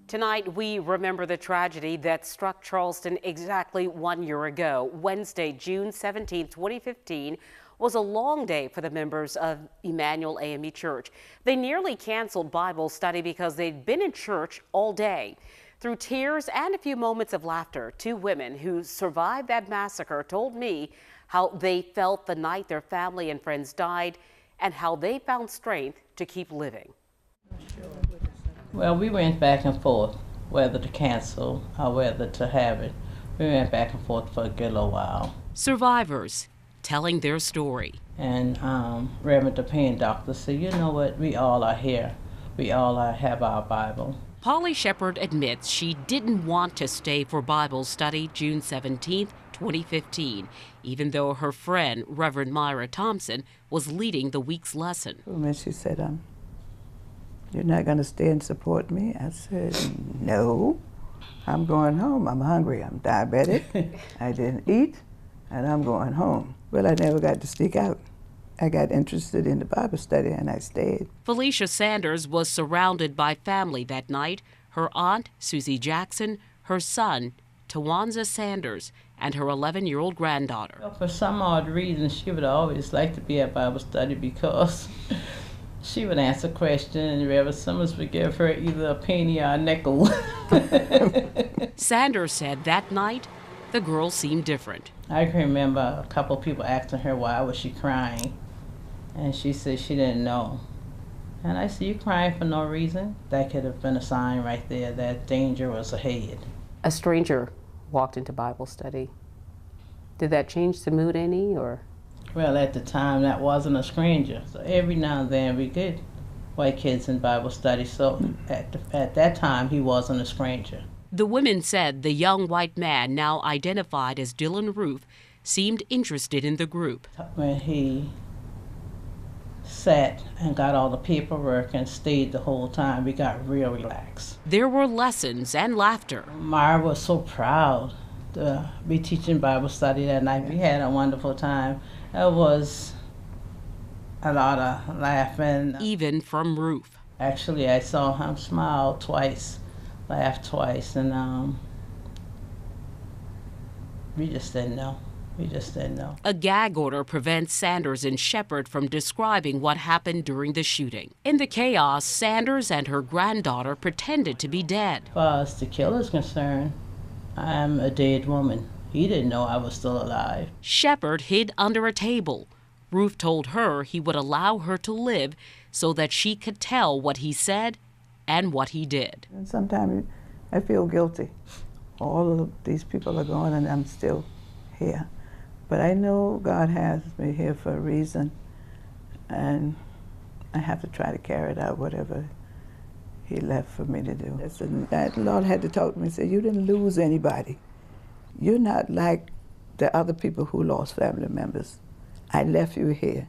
Tonight, we remember the tragedy that struck Charleston exactly 1 year ago. Wednesday, June 17, 2015, was a long day for the members of Emmanuel AME Church. They nearly canceled Bible study because they'd been in church all day. Through tears and a few moments of laughter, two women who survived that massacre told me how they felt the night their family and friends died and how they found strength to keep living. Well, we went back and forth whether to cancel or whether to have it. We went back and forth for a good little while. Survivors telling their story. And Reverend DePayne doctor said, you know what, we all are here. We all have our Bible. Polly Shepard admits she didn't want to stay for Bible study June 17, 2015, even though her friend, Reverend Myra Thompson, was leading the week's lesson. And she said, you're not going to stay and support me? I said, no, I'm going home. I'm hungry. I'm diabetic. I didn't eat, and I'm going home. Well, I never got to sneak out. I got interested in the Bible study, and I stayed. Felicia Sanders was surrounded by family that night. Her aunt, Susie Jackson, her son, Tawanza Sanders, and her 11-year-old granddaughter. Well, for some odd reason, she would always like to be at Bible study because she would answer questions, and Reverend Summers would give her either a penny or a nickel. Sanders said that night, the girl seemed different. I can remember a couple of people asking her why was she crying, and she said she didn't know. And I said, you crying for no reason? That could have been a sign right there that danger was ahead. A stranger walked into Bible study. Did that change the mood any, or? Well, at the time, that wasn't a stranger. So every now and then we get white kids in Bible study. So at that time, he wasn't a stranger. The women said the young white man, now identified as Dylan Roof, seemed interested in the group. When he sat and got all the paperwork and stayed the whole time, we got real relaxed. There were lessons and laughter. Myra was so proud to be teaching Bible study that night. We had a wonderful time. It was a lot of laughing. Even from Roof. Actually, I saw him smile twice, laugh twice, and we just didn't know. We just didn't know. A gag order prevents Sanders and Shepard from describing what happened during the shooting. In the chaos, Sanders and her granddaughter pretended to be dead. As far as the killer's concerned, I'm a dead woman. He didn't know I was still alive. Shepard hid under a table. Roof told her he would allow her to live so that she could tell what he said and what he did. And sometimes I feel guilty. All of these people are gone and I'm still here. But I know God has me here for a reason, and I have to try to carry it out, whatever He left for me to do. The Lord had to talk to me and say, you didn't lose anybody. You're not like the other people who lost family members. I left you here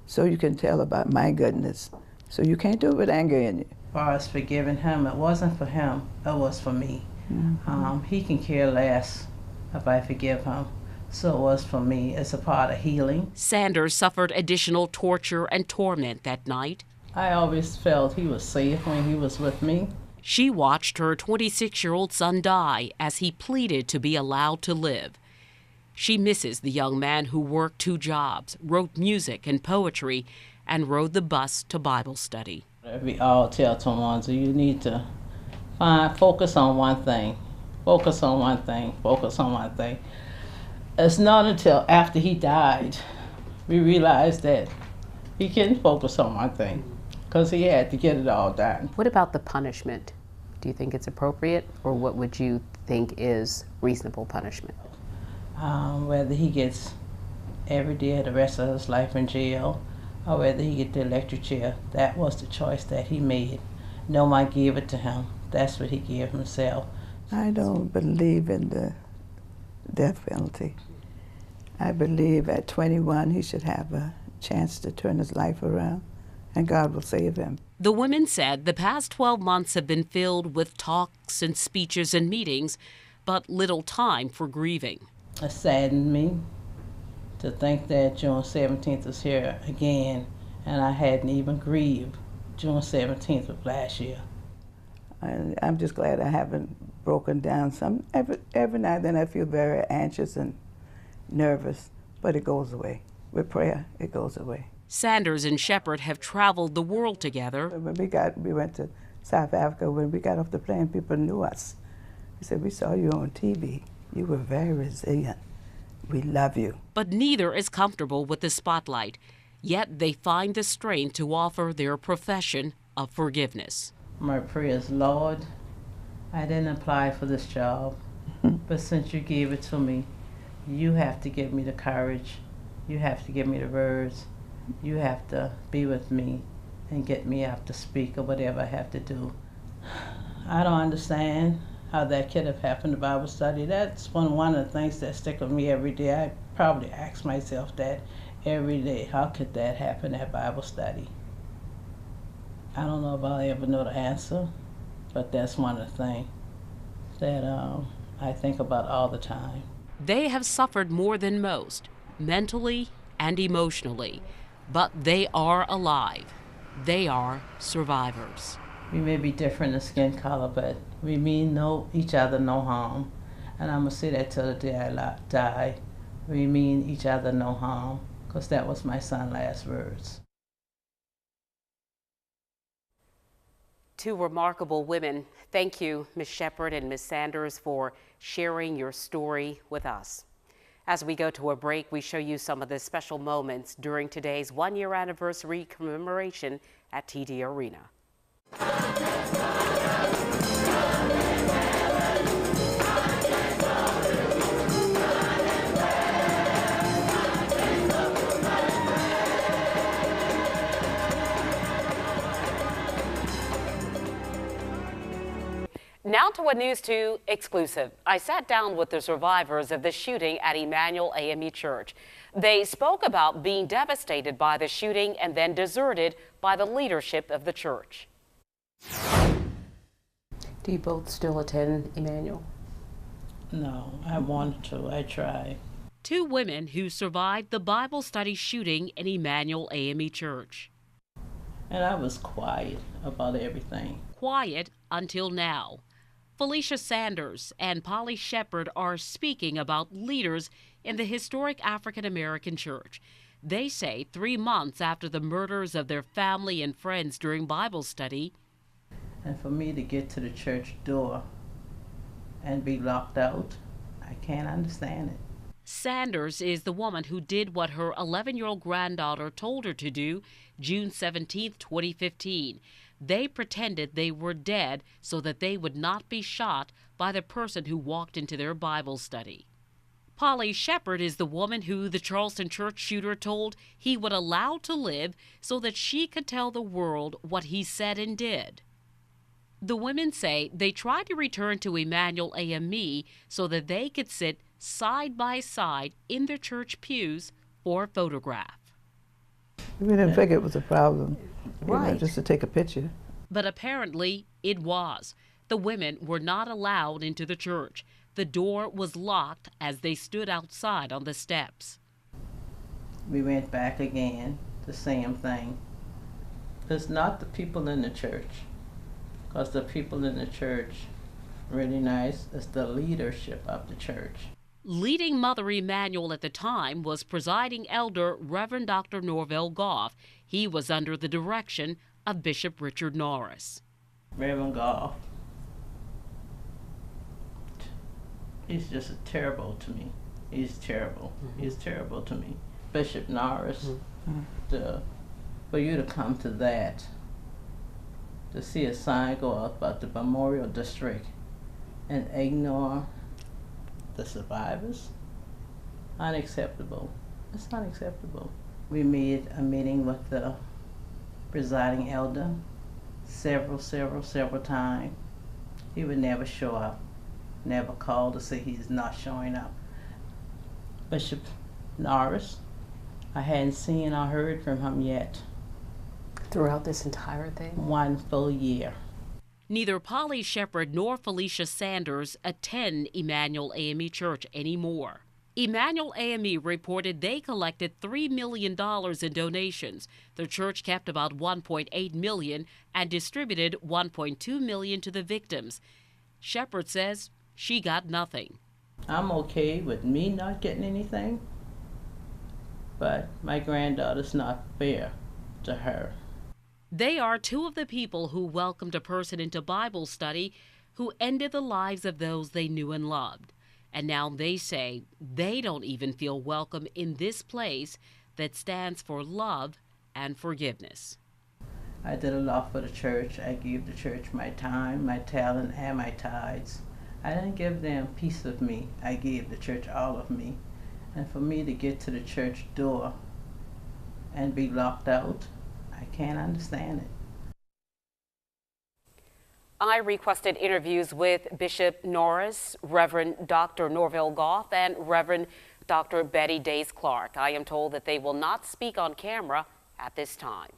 so you can tell about my goodness. So you can't do it with anger in you. As far as forgiving him, it wasn't for him, it was for me. Mm-hmm. He can care less if I forgive him. So it was for me. It's a part of healing. Sanders suffered additional torture and torment that night. I always felt he was safe when he was with me. She watched her 26-year-old son die as he pleaded to be allowed to live. She misses the young man who worked 2 jobs, wrote music and poetry, and rode the bus to Bible study. We all tell Tawanza, you need to focus on one thing. Focus on one thing. Focus on one thing. It's not until after he died we realized that he couldn't focus on one thing because he had to get it all done. What about the punishment? Do you think it's appropriate, or what would you think is reasonable punishment? Whether he gets every day of the rest of his life in jail or whether he gets the electric chair, that was the choice that he made. No one gave it to him. That's what he gave himself. I don't believe in the death penalty. I believe at 21 he should have a chance to turn his life around, and God will save him. The women said the past 12 months have been filled with talks and speeches and meetings, but little time for grieving. It saddened me to think that June 17th is here again, and I hadn't even grieved June 17th of last year. And I'm just glad I haven't broken down. Every now and then I feel very anxious and nervous, but it goes away. With prayer, it goes away. Sanders and Shepherd have traveled the world together. When we went to South Africa, when we got off the plane, people knew us. They said, "We saw you on TV. You were very resilient. We love you." But neither is comfortable with the spotlight. Yet they find the strength to offer their profession of forgiveness. My prayer is, Lord, I didn't apply for this job, but since you gave it to me, you have to give me the courage. You have to give me the words. You have to be with me and get me out to speak or whatever I have to do. I don't understand how that could have happened in Bible study. That's one of the things that stick with me every day. I probably ask myself that every day. How could that happen at Bible study? I don't know if I'll ever know the answer, but that's one of the things that I think about all the time. They have suffered more than most, mentally and emotionally, but they are alive. They are survivors. We may be different in skin color, but we mean each other no harm. And I'm going to say that till the day I die. We mean each other no harm, because that was my son's last words. Two remarkable women. Thank you, Ms. Shepherd and Ms. Sanders, for sharing your story with us. As we go to a break, we show you some of the special moments during today's one-year anniversary commemoration at TD Arena. Now to a News 2 exclusive. I sat down with the survivors of the shooting at Emmanuel AME Church. They spoke about being devastated by the shooting and then deserted by the leadership of the church. Do you both still attend Emmanuel? No, I wanted to. I tried. Two women who survived the Bible study shooting in Emmanuel AME Church. And I was quiet about everything. Quiet until now. Felicia Sanders and Polly Shepherd are speaking about leaders in the historic African American church. They say 3 months after the murders of their family and friends during Bible study. And for me to get to the church door and be locked out, I can't understand it. Sanders is the woman who did what her 11-year-old granddaughter told her to do June 17, 2015. They pretended they were dead so that they would not be shot by the person who walked into their Bible study. Polly Shepherd is the woman who the Charleston church shooter told he would allow to live so that she could tell the world what he said and did. The women say they tried to return to Emmanuel AME so that they could sit side by side in their church pews for a photograph. We didn't think it was a problem, Right. just to take a picture. But apparently it was. The women were not allowed into the church. The door was locked as they stood outside on the steps. We went back again, the same thing. It's not the people in the church, because the people in the church really nice. It's the leadership of the church. Leading Mother Emanuel at the time was presiding elder Reverend Dr. Norvell Goff. He was under the direction of Bishop Richard Norris. Reverend Goff, he's just terrible to me. He's terrible. He's terrible to me. Bishop Norris, for you to come to that, to see a sign go up about the Memorial District and ignore the survivors, unacceptable. It's unacceptable. We made a meeting with the presiding elder several times. He would never show up, never call to say he's not showing up. Bishop Norris, I hadn't seen or heard from him yet. Throughout this entire thing? 1 full year. Neither Polly Shepherd nor Felicia Sanders attend Emmanuel AME Church anymore. Emmanuel AME reported they collected $3 million in donations. The church kept about $1.8 million and distributed $1.2 million to the victims. Shepherd says she got nothing. I'm okay with me not getting anything, but my granddaughter's not fair to her. They are two of the people who welcomed a person into Bible study who ended the lives of those they knew and loved. And now they say they don't even feel welcome in this place that stands for love and forgiveness. I did a lot for the church. I gave the church my time, my talent, and my tithes. I didn't give them a piece of me. I gave the church all of me. And for me to get to the church door and be locked out, I can't understand it. I requested interviews with Bishop Norris, Reverend Dr. Norville Goff, and Reverend Dr. Betty Days Clark. I am told that they will not speak on camera at this time.